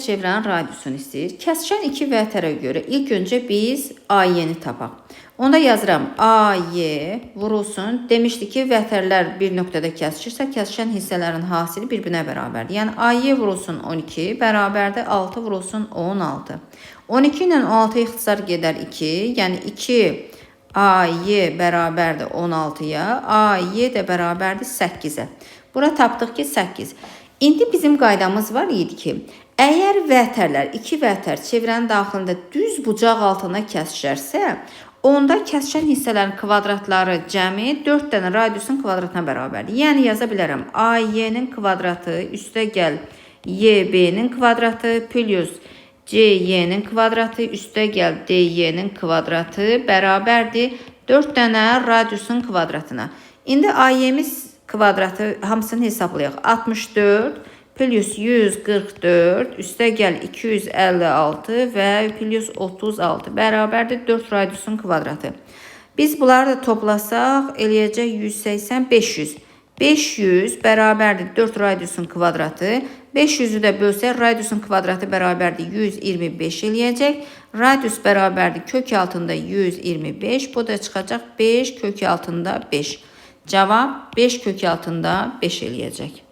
çevrənin radiusunu istəyir. Kəskin iki vətərə görə ilk öncə biz AY-ni tapaq. Onda yazıram AY vurulsun. Demişdik ki, vətərlər bir nöqtədə kəsişirsə, kəsişən hissələrin hasili bir-birinə bərabərdir. Yəni AY vurulsun 12 bərabərdir 6 vurulsun 16. 12 ilə 16 ixtisar gedər 2. Yəni 2 AY bərabərdir 16-ya, AY də bərabərdir 8-ə. Bura tapdıq ki 8. İndi bizim qaydamız var idi ki, əgər vətərlər, iki vətər çevrənin daxilində düz bucaq altına kəsişərsə, onda kəsişən hissələrin kvadratları cəmi 4 dənə radiusun kvadratına bərabərdir. Yəni yaza bilərəm AY-nin kvadratı üstə gəl YB-nin kvadratı plus CY-nin kvadratı üstə gəl DY-nin kvadratı bərabərdir 4 dənə radiusun kvadratına. İndi AY-miz kvadratı hamısını hesablayaq. 64 plus 144 üstə gəl 256 və plus 36 bərabərdir 4 radiusun kvadratı. Biz bunları da toplasaq eləyəcək 180, 500. 500 bərabərdir 4 radiusun kvadratı. 500-ü də bölsək radiusun kvadratı bərabərdir 125 eləyəcək. Radius bərabərdir kök altında 125. Bu da çıxacaq 5 kök altında 5. Cavab 5 kök altında 5 eləyəcək.